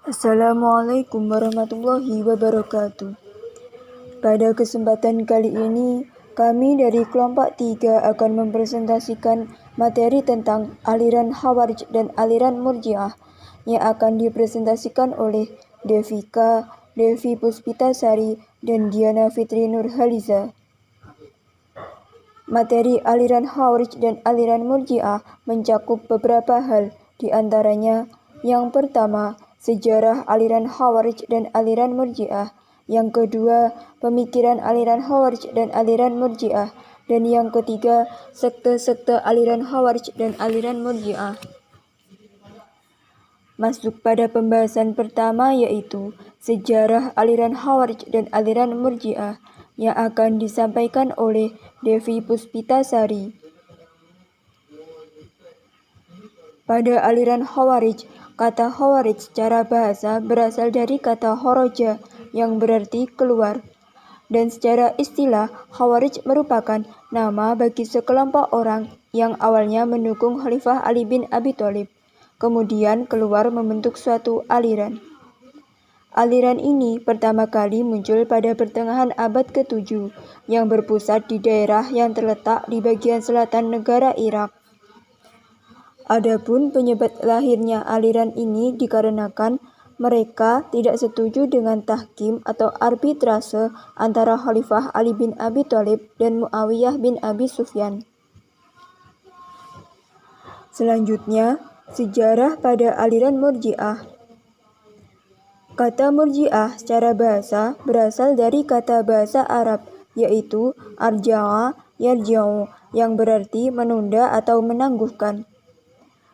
Assalamualaikum warahmatullahi wabarakatuh. Pada kesempatan kali ini, kami dari kelompok 3 akan mempresentasikan materi tentang aliran Khawarij dan aliran Murji'ah yang akan dipresentasikan oleh Devika, Devi Puspitasari, dan Diana Fitri Nurhaliza. Materi aliran Khawarij dan aliran Murji'ah mencakup beberapa hal, di antaranya yang pertama, sejarah aliran Khawarij dan aliran Murji'ah, yang kedua, pemikiran aliran Khawarij dan aliran Murji'ah, dan yang ketiga, sekte-sekte aliran Khawarij dan aliran Murji'ah. Masuk pada pembahasan pertama, yaitu sejarah aliran Khawarij dan aliran Murji'ah, yang akan disampaikan oleh Devi Puspitasari. Pada aliran Khawarij, kata Khawarij secara bahasa berasal dari kata kharaja yang berarti keluar. Dan secara istilah, Khawarij merupakan nama bagi sekelompok orang yang awalnya mendukung Khalifah Ali bin Abi Thalib, kemudian keluar membentuk suatu aliran. Aliran ini pertama kali muncul pada pertengahan abad ke-7 yang berpusat di daerah yang terletak di bagian selatan negara Irak. Adapun penyebab lahirnya aliran ini dikarenakan mereka tidak setuju dengan tahkim atau arbitrase antara Khalifah Ali bin Abi Thalib dan Muawiyah bin Abi Sufyan. Selanjutnya, sejarah pada aliran Murji'ah. Kata Murji'ah secara bahasa berasal dari kata bahasa Arab, yaitu arja'a yarja'u, yang berarti menunda atau menangguhkan.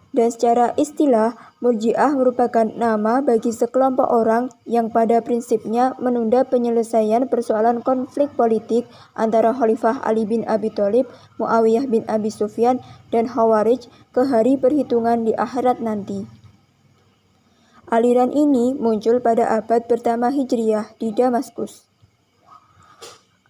Dan secara istilah, Murji'ah merupakan nama bagi sekelompok orang yang pada prinsipnya menunda penyelesaian persoalan konflik politik antara Khalifah Ali bin Abi Thalib, Muawiyah bin Abi Sufyan, dan Khawarij ke hari perhitungan di akhirat nanti. Aliran ini muncul pada abad pertama Hijriyah di Damaskus.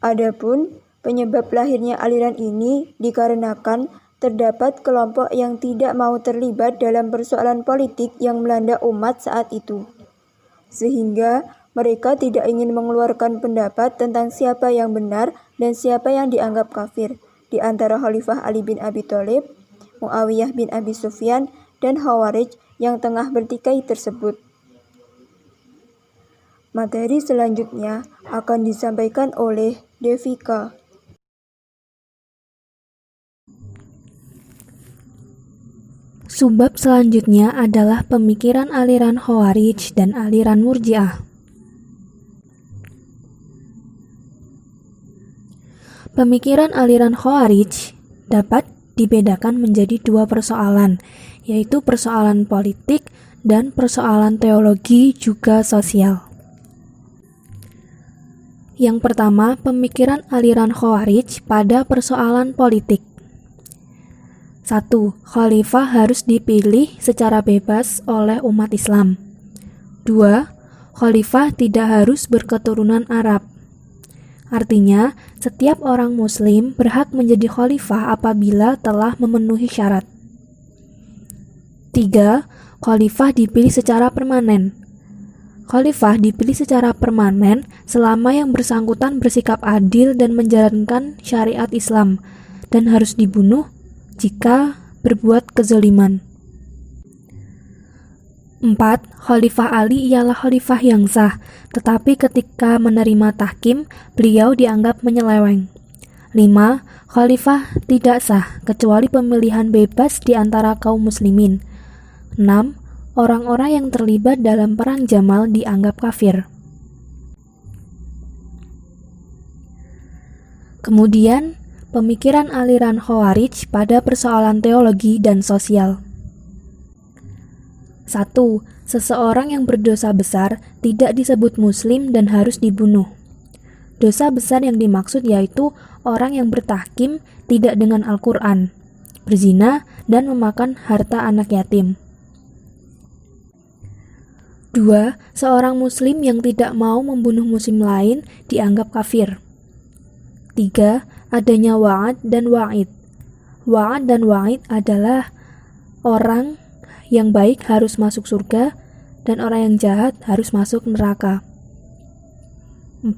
Adapun penyebab lahirnya aliran ini dikarenakan terdapat kelompok yang tidak mau terlibat dalam persoalan politik yang melanda umat saat itu, sehingga mereka tidak ingin mengeluarkan pendapat tentang siapa yang benar dan siapa yang dianggap kafir di antara Khalifah Ali bin Abi Thalib, Muawiyah bin Abi Sufyan, dan Khawarij yang tengah bertikai tersebut. Materi selanjutnya akan disampaikan oleh Devika. Subbab selanjutnya adalah pemikiran aliran Khawarij dan aliran Murji'ah. Pemikiran aliran Khawarij dapat dibedakan menjadi dua persoalan, yaitu persoalan politik dan persoalan teologi juga sosial. Yang pertama, pemikiran aliran Khawarij pada persoalan politik. 1. Khalifah harus dipilih secara bebas oleh umat Islam. 2. Khalifah tidak harus berketurunan Arab. Artinya, setiap orang Muslim berhak menjadi khalifah apabila telah memenuhi syarat. 3. Khalifah dipilih secara permanen. Khalifah dipilih secara permanen selama yang bersangkutan bersikap adil dan menjalankan syariat Islam, dan harus dibunuh jika berbuat kezaliman. 4. Khalifah Ali ialah khalifah yang sah, tetapi ketika menerima tahkim, beliau dianggap menyeleweng. 5. Khalifah tidak sah, kecuali pemilihan bebas di antara kaum muslimin. 6. Orang-orang yang terlibat dalam perang Jamal dianggap kafir. Kemudian, pemikiran aliran Khawarij pada persoalan teologi dan sosial. 1. Seseorang yang berdosa besar tidak disebut muslim dan harus dibunuh. Dosa besar yang dimaksud yaitu orang yang bertahkim tidak dengan Al-Quran, berzina, dan memakan harta anak yatim. 2. Seorang muslim yang tidak mau membunuh muslim lain dianggap kafir. 3. Adanya wa'ad dan wa'id. Wa'ad dan wa'id adalah orang yang baik harus masuk surga, dan orang yang jahat harus masuk neraka. 4.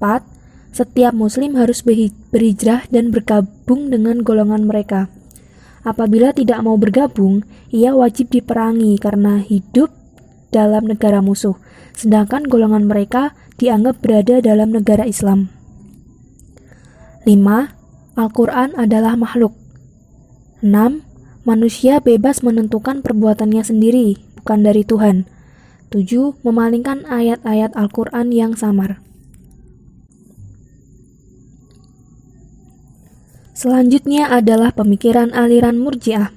Setiap muslim harus berhijrah dan bergabung dengan golongan mereka. Apabila tidak mau bergabung, ia wajib diperangi karena hidup dalam negara musuh, sedangkan golongan mereka dianggap berada dalam negara Islam. 5. Al-Quran adalah makhluk. 6. Manusia bebas menentukan perbuatannya sendiri, bukan dari Tuhan. 7. Memalingkan ayat-ayat Al-Quran yang samar. Selanjutnya adalah pemikiran aliran Murji'ah.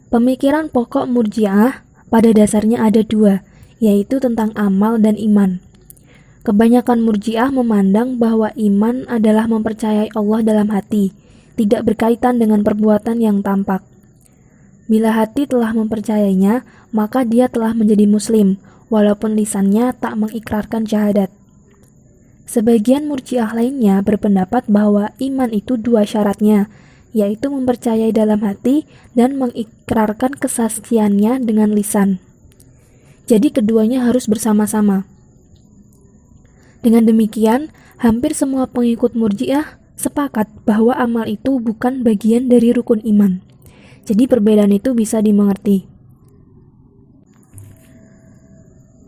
Pemikiran pokok Murji'ah pada dasarnya ada dua, yaitu tentang amal dan iman. Kebanyakan Murji'ah memandang bahwa iman adalah mempercayai Allah dalam hati, tidak berkaitan dengan perbuatan yang tampak. Bila hati telah mempercayainya, maka dia telah menjadi muslim, walaupun lisannya tak mengikrarkan syahadat. Sebagian Murji'ah lainnya berpendapat bahwa iman itu dua syaratnya, yaitu mempercayai dalam hati dan mengikrarkan kesaksiannya dengan lisan. Jadi keduanya harus bersama-sama. Dengan demikian, hampir semua pengikut Murji'ah sepakat bahwa amal itu bukan bagian dari rukun iman. Jadi perbedaan itu bisa dimengerti.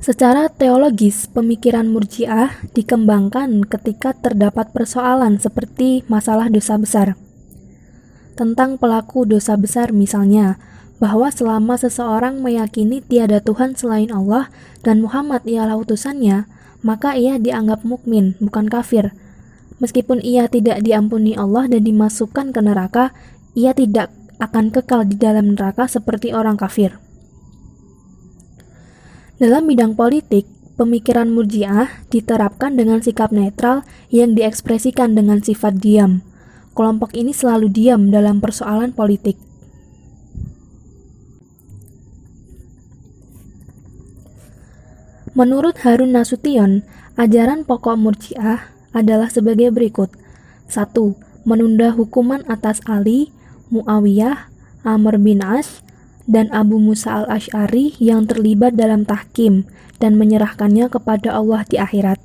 Secara teologis, pemikiran Murji'ah dikembangkan ketika terdapat persoalan seperti masalah dosa besar. Tentang pelaku dosa besar misalnya, bahwa selama seseorang meyakini tiada Tuhan selain Allah dan Muhammad ialah utusannya, maka ia dianggap mukmin, bukan kafir. Meskipun ia tidak diampuni Allah dan dimasukkan ke neraka, ia tidak akan kekal di dalam neraka seperti orang kafir. Dalam bidang politik, pemikiran Murji'ah diterapkan dengan sikap netral yang diekspresikan dengan sifat diam. Kelompok ini selalu diam dalam persoalan politik. Menurut Harun Nasution, ajaran pokok Murji'ah adalah sebagai berikut. 1. Menunda hukuman atas Ali, Muawiyah, Amr bin As, dan Abu Musa al-Asy'ari yang terlibat dalam tahkim dan menyerahkannya kepada Allah di akhirat.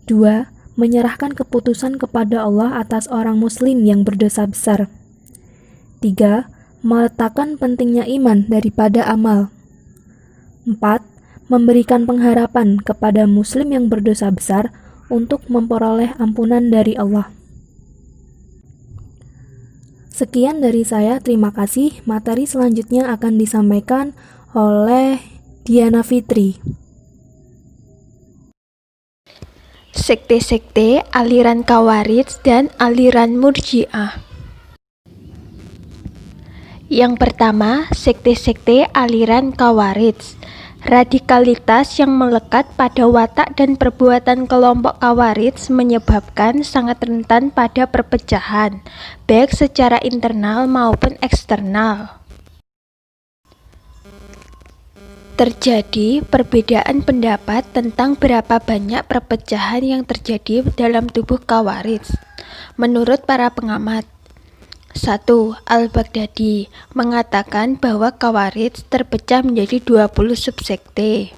2. Menyerahkan keputusan kepada Allah atas orang muslim yang berdosa besar. 3. Meletakkan pentingnya iman daripada amal. 4. Memberikan pengharapan kepada muslim yang berdosa besar untuk memperoleh ampunan dari Allah. Sekian dari saya, terima kasih. Materi selanjutnya akan disampaikan oleh Diana Fitri. Sekte-sekte aliran Khawarij dan aliran Murji'ah. Yang pertama, sekte-sekte aliran Khawarij. Radikalitas yang melekat pada watak dan perbuatan kelompok Khawarij menyebabkan sangat rentan pada perpecahan, baik secara internal maupun eksternal. Terjadi perbedaan pendapat tentang berapa banyak perpecahan yang terjadi dalam tubuh Khawarij. Menurut para pengamat, 1. Al-Baghdadi mengatakan bahwa Khawarij terpecah menjadi 20 subsekte.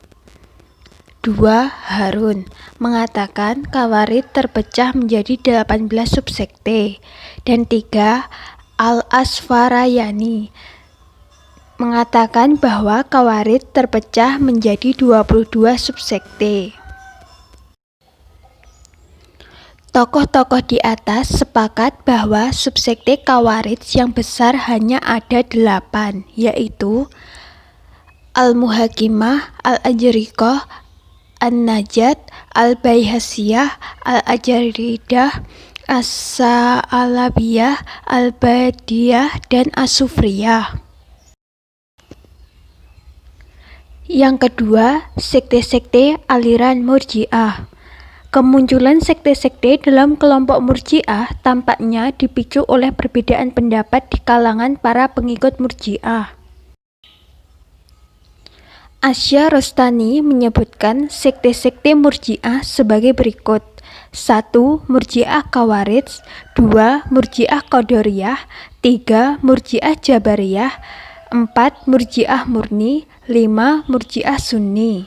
2. Harun mengatakan Khawarij terpecah menjadi 18 subsekte. Dan 3. Al-Asfarayani mengatakan bahwa Khawarij terpecah menjadi 22 subsekte. Tokoh-tokoh di atas sepakat bahwa subsekte Khawarij yang besar hanya ada 8, yaitu Al-Muhakimah, Al-Ajriqah, An-Najat, Al-Baihasiyah, Al-Ajaridah, As-Sa'alabiyah, Al-Badiyah, dan As-Sufriyah. Yang kedua, sekte-sekte aliran Murji'ah. Kemunculan sekte-sekte dalam kelompok Murji'ah tampaknya dipicu oleh perbedaan pendapat di kalangan para pengikut Murji'ah. Asya Rostani menyebutkan sekte-sekte Murji'ah sebagai berikut. 1. Murji'ah Khawarij. 2. Murji'ah Qadariyah. 3. Murji'ah Jabariyah. 4. Murji'ah murni, 5. Murji'ah sunni.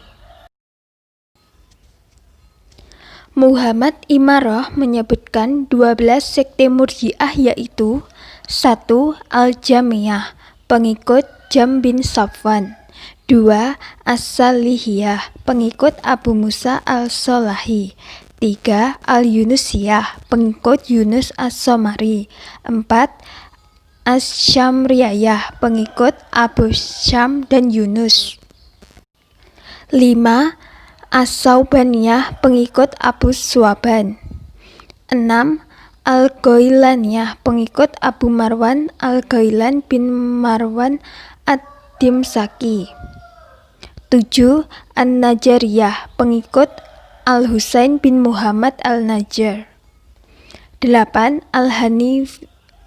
Muhammad Imarah menyebutkan 12 sekte Murji'ah yaitu 1. Al-Jamiyah, pengikut Jam bin Safwan. 2. As-Salihiyah, pengikut Abu Musa al-Sholahi. 3. Al-Yunusiyah, pengikut Yunus as-Somari. 4. Asy-Syamriyah, pengikut Abu Syam dan Yunus. 5. As-Saubaniyah, pengikut Abu Swaban. 6. Al-Ghailaniyah, pengikut Abu Marwan Al-Ghailan bin Marwan ad-Dimsaki. 7. An-Najariyah, pengikut Al-Husain bin Muhammad al-Najjar. 8.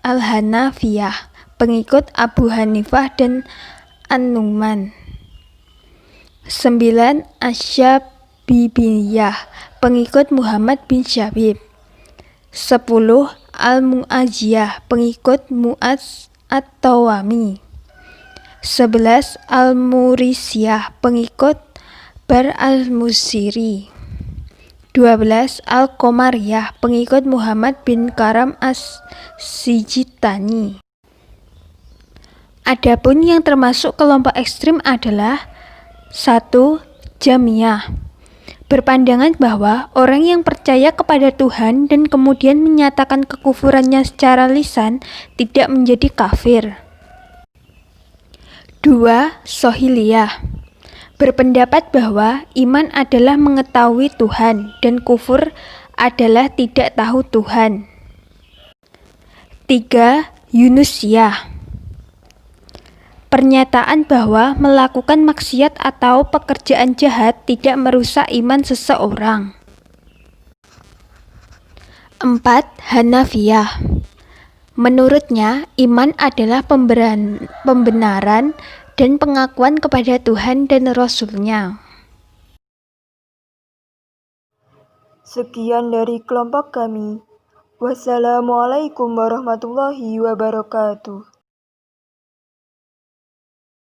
Al-Hanafiyah, pengikut Abu Hanifah dan An-Nu'man. 9. Asy-Syabibiyah, pengikut Muhammad bin Syabib. 10. Al-Mu'adziyah, pengikut Mu'adz at-Tawami. 11. Al-Murisiyah, pengikut Bar al-Musiri. 12. Al-Qomariyah, pengikut Muhammad bin Karam as-Sijistani. Adapun yang termasuk kelompok ekstrim adalah 1. Jamiyah, berpandangan bahwa orang yang percaya kepada Tuhan dan kemudian menyatakan kekufurannya secara lisan tidak menjadi kafir. 2. Shohiliyah, berpendapat bahwa iman adalah mengetahui Tuhan dan kufur adalah tidak tahu Tuhan. 3. Yunusiyah, pernyataan bahwa melakukan maksiat atau pekerjaan jahat tidak merusak iman seseorang. 4. Hanafiyah, menurutnya iman adalah pembenaran dan pengakuan kepada Tuhan dan Rasul-Nya. Sekian dari kelompok kami. Wassalamualaikum warahmatullahi wabarakatuh.